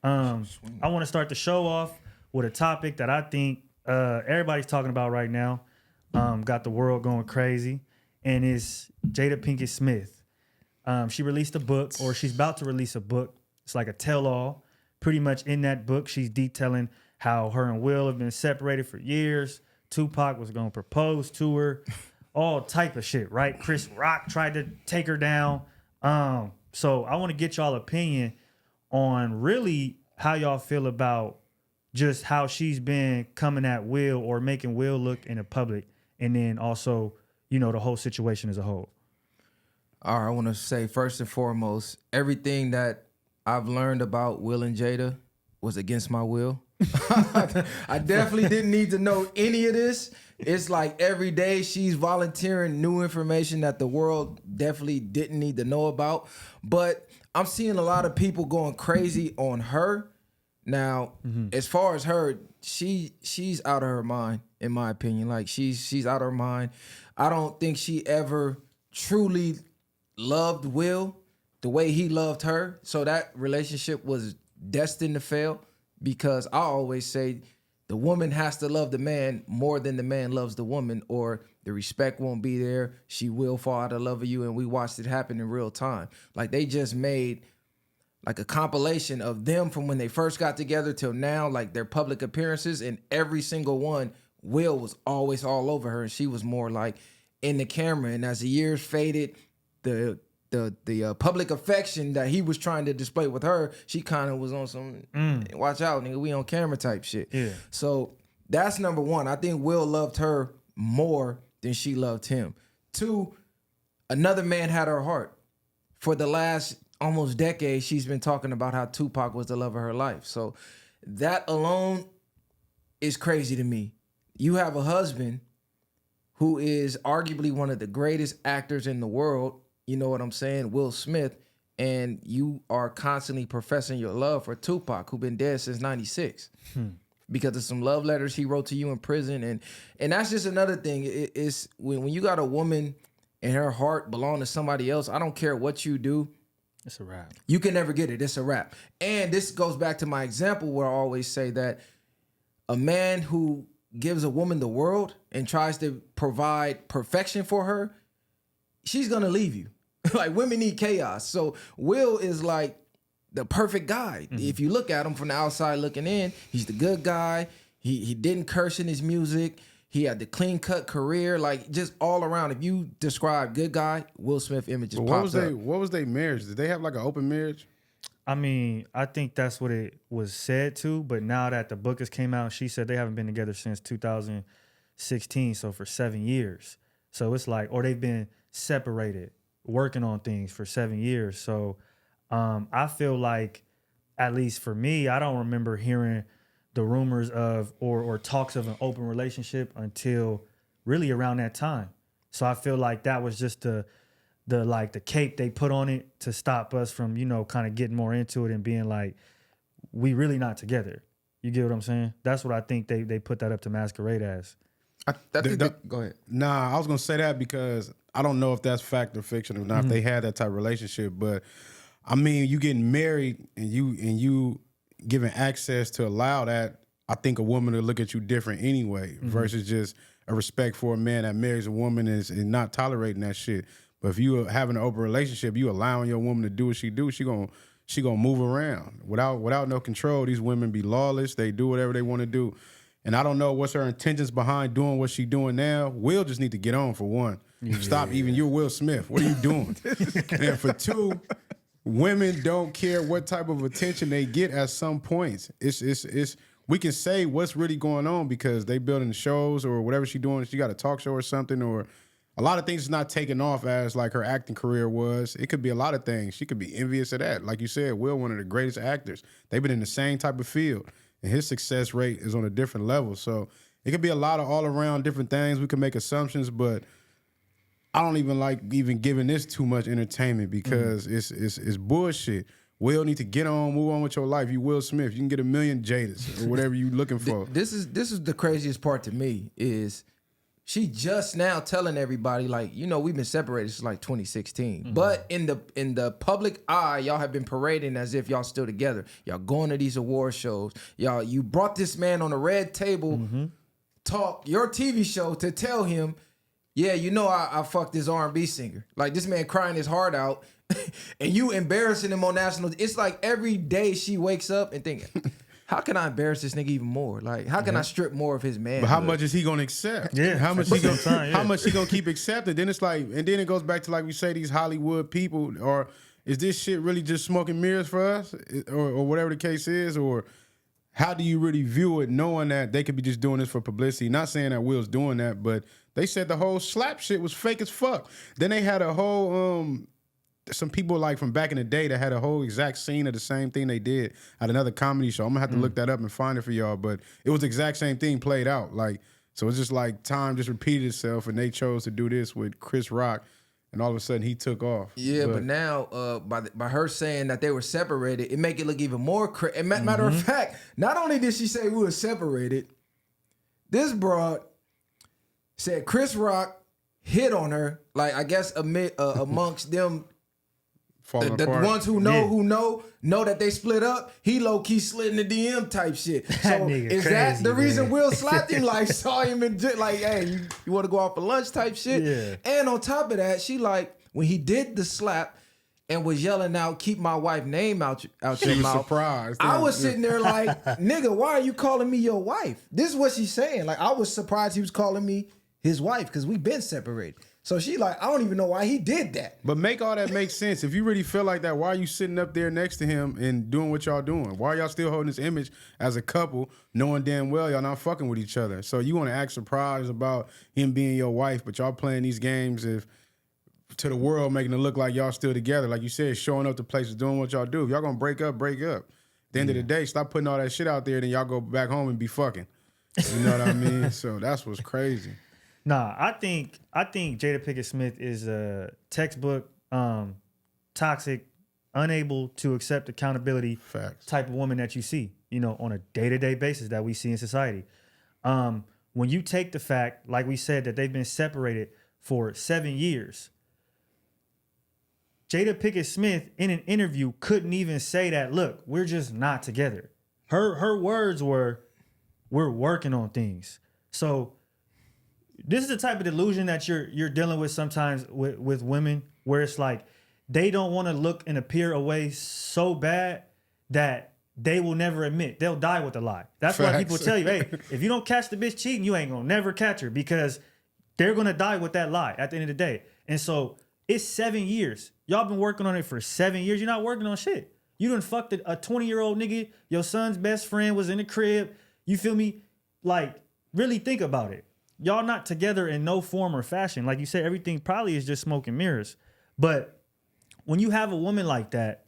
I want to start the show off with a topic that I think everybody's talking about right now. Got the world going crazy, and it's Jada Pinkett-Smith. She released a book, or she's about to release a book. It's like a tell-all. Pretty much in that book, she's detailing how her and Will have been separated for years. Tupac was going to propose to her. All type of shit, right? Chris Rock tried to take her down. So I want to get y'all opinion on really how y'all feel about just how she's been coming at Will or making Will look in the public, and then also, you know, the whole situation as a whole. All right, I want to say first and foremost, everything that I've learned about Will and Jada was against my will. I definitely didn't need to know any of this. It's like every day she's volunteering new information that the world definitely didn't need to know about. But I'm seeing a lot of people going crazy on her. Now, as far as her, she's out of her mind, in my opinion. Like she's out of her mind. I don't think she ever truly loved Will the way he loved her. So that relationship was destined to fail, because I always say the woman has to love the man more than the man loves the woman, or the respect won't be there. She will fall out of love with you, and we watched it happen in real time. Like they just made like a compilation of them from when they first got together till now, like their public appearances, and every single one, Will was always all over her, and she was more like in the camera. And as the years faded, the public affection that he was trying to display with her, she kind of was on some watch out, nigga, we on camera type shit. Yeah. So that's number one. I think Will loved her more than she loved him. Two, another man had her heart. For the last almost decade, she's been talking about how Tupac was the love of her life. So that alone is crazy to me. You have a husband who is arguably one of the greatest actors in the world, you know what I'm saying, Will Smith, and you are constantly professing your love for Tupac, who been dead since 96. Because of some love letters he wrote to you in prison. And that's just another thing. It's when you got a woman and her heart belong to somebody else, I don't care what you do, It's a wrap. you can never get it. It's a wrap. And this goes back to my example where I always say that a man who gives a woman the world and tries to provide perfection for her, she's gonna leave you. Like, women need chaos. So Will is like the perfect guy. If you look at him from the outside looking in, he's the good guy. He didn't curse in his music. He had the clean cut career, like just all around. If you describe good guy, Will Smith images pops up. What was their marriage? Did they have like an open marriage? I mean, I think that's what it was said to, but now that the book has came out, she said they haven't been together since 2016, so for 7 years. So it's like, or they've been separated, working on things for 7 years. So I feel like, at least for me, I don't remember hearing the rumors of or talks of an open relationship until really around that time. So I feel like that was just the cape they put on it to stop us from, you know, kind of getting more into it and being like, we really not together. You get what I'm saying? That's what I think they put that up to masquerade as. Go ahead. Nah, I was gonna say that because I don't know if that's fact or fiction or not. If they had that type of relationship, but I mean, you getting married and you giving access to allow that, I think a woman will look at you different anyway, versus just a respect for a man that marries a woman and not tolerating that shit. But if you are having an open relationship, you allowing your woman to do what she do, she gonna move around without no control. These women be lawless. They do whatever they want to do. And I don't know what's her intentions behind doing what she doing now. Will just need to get on, for one. Yeah. Stop even. You're Will Smith. What are you doing? And for two, women don't care what type of attention they get at some points. It's we can say what's really going on because they building shows or whatever she doing. She got a talk show or something, or a lot of things is not taking off as like her acting career was. It could be a lot of things. She could be envious of that. Like you said, Will, one of the greatest actors. They've been in the same type of field, and his success rate is on a different level. So it could be a lot of all around different things. We can make assumptions, but I don't even like even giving this too much entertainment because it's bullshit. Will need to get on, move on with your life. You Will Smith. You can get 1 million Jadas or whatever you looking for. This is the craziest part to me is she just now telling everybody, like, you know, we've been separated since like 2016. But in the public eye, y'all have been parading as if y'all still together. Y'all going to these award shows. Y'all, you brought this man on a red table talk, your TV show, to tell him, yeah, you know, I fucked this R&B singer. Like, this man crying his heart out and you embarrassing him on national. It's like every day she wakes up and thinking, how can I embarrass this nigga even more? Like, how can I strip more of his man? But how much is he gonna accept? Yeah, how much he gonna how much he gonna keep accepting? Then it's like, and then it goes back to, like we say, these Hollywood people, or is this shit really just smoke and mirrors for us, or whatever the case is, or how do you really view it, knowing that they could be just doing this for publicity? Not saying that Will's doing that, but they said the whole slap shit was fake as fuck. Then they had a whole some people like from back in the day that had a whole exact scene of the same thing they did at another comedy show. I'm gonna have to look that up and find it for y'all, but it was the exact same thing played out. Like, so it's just like time just repeated itself, and they chose to do this with Chris Rock, and all of a sudden he took off. Yeah, but now by her saying that they were separated, it make it look even more crazy. Matter of fact, not only did she say we were separated, this broad said Chris Rock hit on her, like, I guess amongst them. The ones who know that they split up, he low key slid in the DM type shit. So is crazy, that the reason Will slapped him? Like, saw him and like, hey, you want to go out for lunch type shit? Yeah. And on top of that, she like, when he did the slap and was yelling out, "Keep my wife's name out your mouth." She was surprised. I was sitting there like, nigga, why are you calling me your wife? This is what she's saying. Like, I was surprised he was calling me his wife because we've been separated. So she like, I don't even know why he did that. But make all that make sense. If you really feel like that, why are you sitting up there next to him and doing what y'all doing? Why are y'all still holding this image as a couple, knowing damn well y'all not fucking with each other? So you want to act surprised about him being your wife, but y'all playing these games to the world, making it look like y'all still together. Like you said, showing up to places, doing what y'all do. If y'all gonna break up, break up. At the end of the day, stop putting all that shit out there, then y'all go back home and be fucking. You know what I mean? So that's what's crazy. Nah, I think Jada Pinkett-Smith is a textbook toxic, unable to accept accountability type of woman that you see, you know, on a day-to-day basis that we see in society. When you take the fact, like we said, that they've been separated for 7 years, Jada Pinkett-Smith in an interview couldn't even say that, look, we're just not together. Her words were, we're working on things. So this is the type of delusion that you're dealing with sometimes with women, where it's like they don't want to look and appear a way so bad that they will never admit. They'll die with a lie. That's why people tell you, hey, if you don't catch the bitch cheating, you ain't gonna never catch her, because they're gonna die with that lie at the end of the day. And so it's 7 years. Y'all been working on it for 7 years. You're not working on shit. You done fucked a 20-year-old nigga. Your son's best friend was in the crib. You feel me? Like, really think about it. Y'all not together in no form or fashion. Like you said, everything probably is just smoke and mirrors. But when you have a woman like that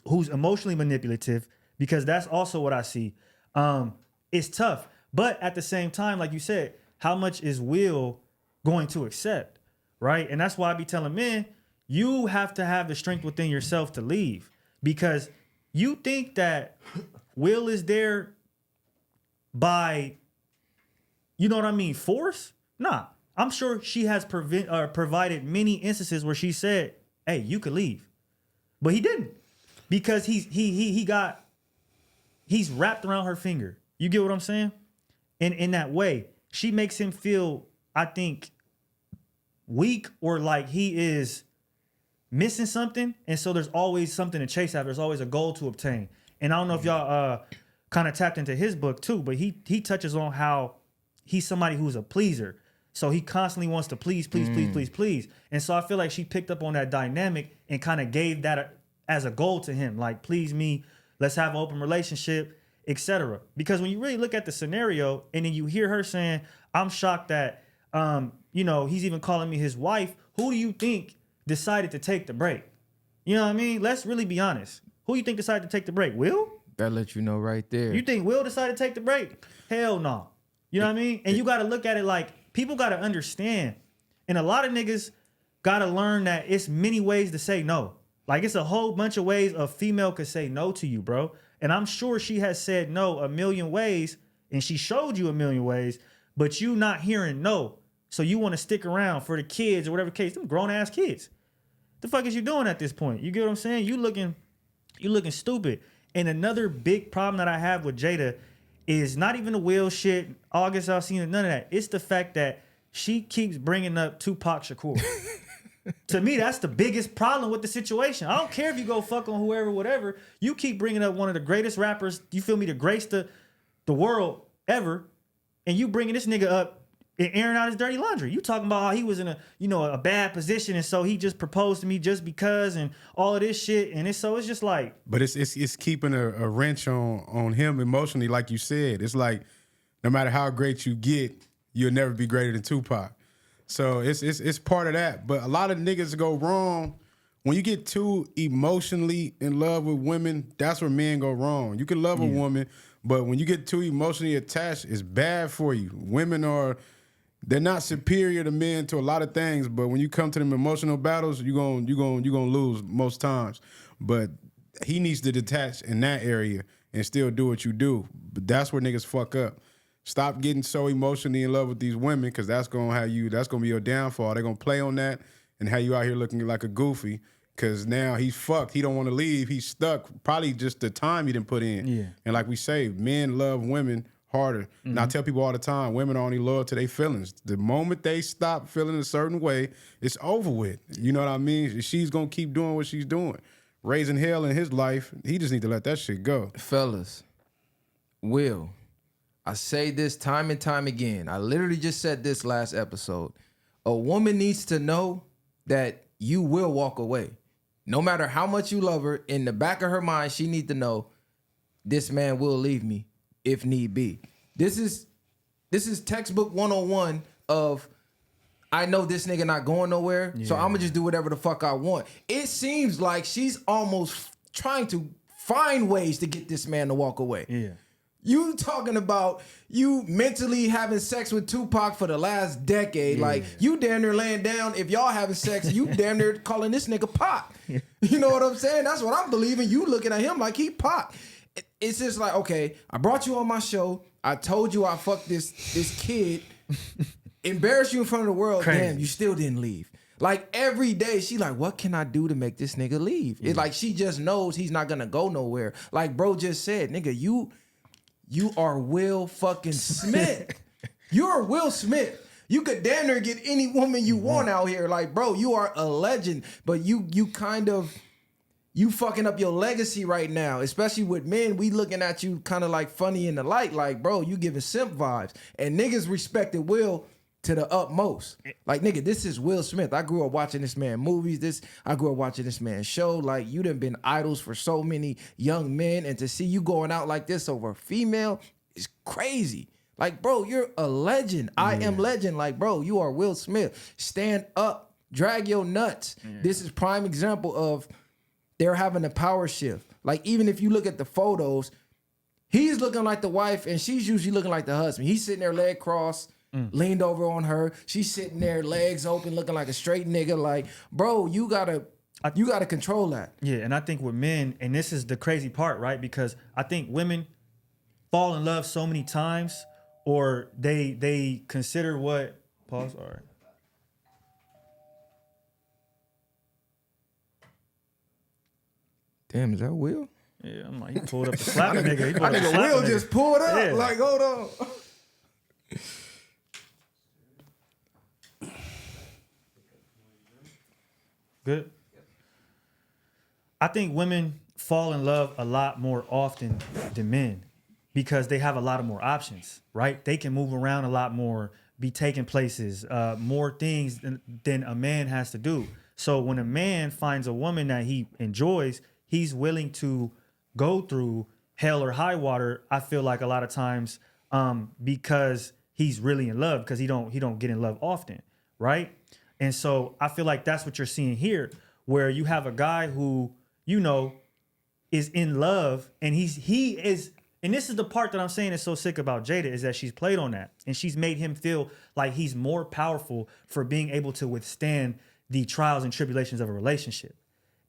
who's emotionally manipulative, because that's also what I see, it's tough. But at the same time, like you said, how much is Will going to accept, right? And that's why I be telling men, you have to have the strength within yourself to leave, because you think that Will is there by, you know what I mean, force? Nah. I'm sure she has provided many instances where she said, hey, you could leave. But he didn't. Because he's wrapped around her finger. You get what I'm saying? And in that way, she makes him feel, I think, weak, or like he is missing something. And so there's always something to chase after. There's always a goal to obtain. And I don't know if y'all kind of tapped into his book too, but he touches on how he's somebody who's a pleaser. So he constantly wants to please. And so I feel like she picked up on that dynamic and kind of gave that as a goal to him. Like, please me, let's have an open relationship, etc. Because when you really look at the scenario and then you hear her saying, I'm shocked that, he's even calling me his wife. Who do you think decided to take the break? You know what I mean? Let's really be honest. Who do you think decided to take the break? Will? That let you know right there. You think Will decided to take the break? Hell no. You know what I mean? And you got to look at it like, people got to understand. And a lot of niggas got to learn that it's many ways to say no. Like, it's a whole bunch of ways a female could say no to you, bro. And I'm sure she has said no a million ways, and she showed you a million ways. but you not hearing no. So you want to stick around for the kids or whatever case, them grown ass kids. The fuck is you doing at this point? You get what I'm saying? You looking stupid. And another big problem that I have with Jada is not even the Will shit, August Alsina, none of that. It's the fact that she keeps bringing up Tupac Shakur. To me, that's the biggest problem with the situation. I don't care if you go fuck on whoever, whatever. You keep bringing up one of the greatest rappers, you feel me, to grace the world ever, and you bringing this nigga up and airing out his dirty laundry. You talking about how he was in a bad position, and so he just proposed to me just because, and all of this shit, and it's just like. But it's keeping a wrench on him emotionally, like you said. It's like no matter how great you get, you'll never be greater than Tupac. So it's part of that. But a lot of niggas go wrong when you get too emotionally in love with women. That's where men go wrong. You can love a woman, but when you get too emotionally attached, it's bad for you. Women they're not superior to men to a lot of things, but when you come to them emotional battles, you're gonna lose most times. But he needs to detach in that area and still do what you do. But that's where niggas fuck up. Stop getting so emotionally in love with these women, because that's gonna be your downfall. They're gonna play on that and have you out here looking like a goofy. Because now he's fucked. He don't want to leave. He's stuck. Probably just the time he didn't put in. Yeah. And like we say, men love women harder. Mm-hmm. And I tell people all the time, women are only loyal to their feelings. The moment they stop feeling a certain way, it's over with. You know what I mean? She's gonna keep doing what she's doing. Raising hell in his life, he just need to let that shit go. Fellas, Will, I say this time and time again. I literally just said this last episode. A woman needs to know that you will walk away. No matter how much you love her, in the back of her mind, she needs to know this man will leave me if need be. This is textbook 101 of I know this nigga not going nowhere, so I'm gonna just do whatever the fuck I want. It seems like she's almost trying to find ways to get this man to walk away. Yeah. You talking about you mentally having sex with Tupac for the last decade. Like, you damn near laying down. If y'all having sex, you damn near calling this nigga Pac. You know what I'm saying? That's what I'm believing. You looking at him like he Pac. It's just like, okay, I brought you on my show. I told you I fucked this kid. Embarrassed you in front of the world. Crazy. Damn, you still didn't leave. Like, every day, she like, what can I do to make this nigga leave? It's like she just knows he's not gonna go nowhere. Like bro just said, nigga, you are Will fucking Smith. You're Will Smith. You could damn near get any woman you want out here. Like, bro, you are a legend. But you fucking up your legacy right now. Especially with men, we looking at you kind of like funny in the light. Like, bro, you giving simp vibes. And niggas respected Will to the utmost. Like, nigga, this is Will Smith. I grew up watching this man movies. I grew up watching this man show. Like, you done been idols for so many young men, and to see you going out like this over a female is crazy. Like, bro, you're a legend. I am legend. Like, bro, you are Will Smith. Stand up. Drag your nuts. This is prime example of they're having a power shift. Like, even if you look at the photos, he's looking like the wife, and she's usually looking like the husband. He's sitting there leg crossed, leaned over on her. She's sitting there, legs open, looking like a straight nigga. Like, bro, you gotta control that. Yeah, and I think with men, and this is the crazy part, right? Because I think women fall in love so many times, or they consider what. Pause. All right. Damn, is that Will? Yeah, I'm like, he pulled up the slapper nigga. I think Will just pulled up. Yeah. Like, hold on. Good. I think women fall in love a lot more often than men because they have a lot of more options, right? They can move around a lot more, be taking places, more things than a man has to do. So when a man finds a woman that he enjoys, he's willing to go through hell or high water. I feel like a lot of times because he's really in love, because he don't get in love often, right? And so I feel like that's what you're seeing here, where you have a guy who, you know, is in love, and he is, and this is the part that I'm saying is so sick about Jada, is that she's played on that, and she's made him feel like he's more powerful for being able to withstand the trials and tribulations of a relationship.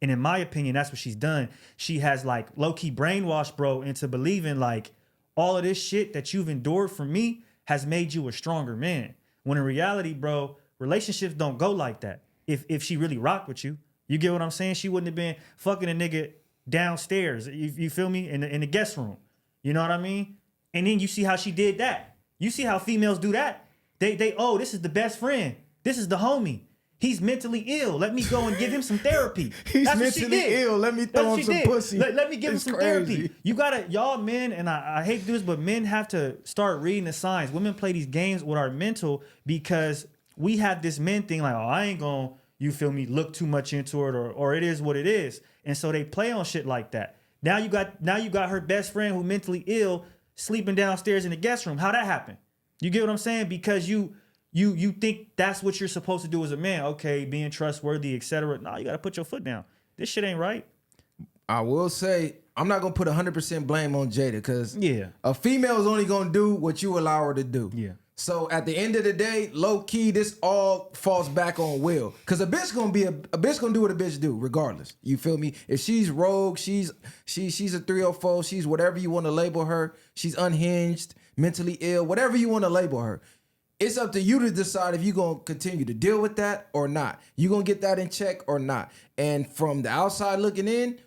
And in my opinion, that's what she's done. She has like low-key brainwashed bro into believing like all of this shit that you've endured from me has made you a stronger man. When in reality, bro, relationships don't go like that. If she really rocked with you, you get what I'm saying? She wouldn't have been fucking a nigga downstairs. You feel me? In the guest room. You know what I mean? And then you see how she did that. You see how females do that. They oh, this is the best friend. This is the homie. He's mentally ill. Let me go and give him some therapy. He's That's what she mentally did. ill. Let me throw him some pussy. Let me give him It's some crazy. therapy. You gotta, y'all men, and I hate to do this, but men have to start reading the signs. Women play these games with our mental because we have this men thing like, oh, I ain't gonna, you feel me, look too much into it, or it is what it is. And so they play on shit like that. Now you got her best friend who mentally ill sleeping downstairs in the guest room. How that happen? You get what I'm saying? Because you think that's what you're supposed to do as a man. Okay, being trustworthy, etc. No, you got to put your foot down. This shit ain't right. I will say, I'm not going to put 100% blame on Jada because Yeah. a female is only going to do what you allow her to do. Yeah. So at the end of the day, low key, this all falls back on Will. Cause a bitch gonna be a bitch gonna do what a bitch do, regardless. You feel me? If she's rogue, she's a 304, she's whatever you want to label her. She's unhinged, mentally ill, whatever you want to label her. It's up to you to decide if you're gonna continue to deal with that or not. You gonna get that in check or not. And from the outside looking in,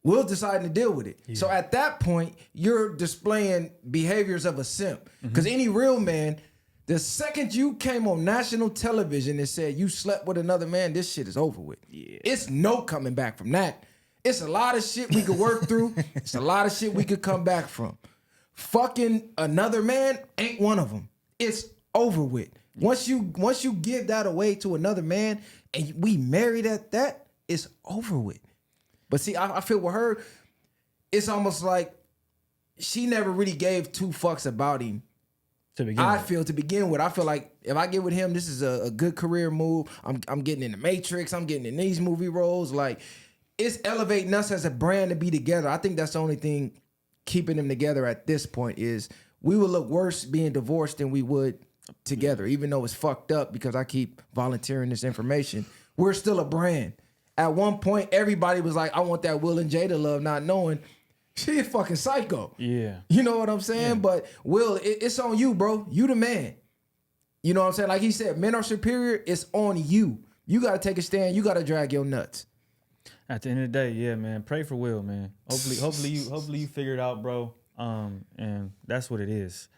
Will deciding to deal with it. Yeah. So at that point, you're displaying behaviors of a simp. Because any real man, the second you came on national television and said you slept with another man, this shit is over with. Yeah. It's no coming back from that. It's a lot of shit we could work through. It's a lot of shit we could come back from. Fucking another man ain't one of them. It's over with. Once you give that away to another man and we married at that, it's over with. But see, I feel with her, it's almost like she never really gave two fucks about him. To begin with, I feel like if I get with him, this is a good career move. I'm getting in the Matrix. I'm getting in these movie roles. Like, it's elevating us as a brand to be together. I think that's the only thing keeping them together at this point is we would look worse being divorced than we would together, even though it's fucked up because I keep volunteering this information. We're still a brand. At one point, everybody was like, I want that Will and Jada love, not knowing she a fucking psycho. Yeah. You know what I'm saying? Yeah. But Will, it's on you, bro. You the man. You know what I'm saying? Like he said, men are superior. It's on you. You got to take a stand. You got to drag your nuts. At the end of the day, yeah, man. Pray for Will, man. Hopefully you figure it out, bro. And that's what it is.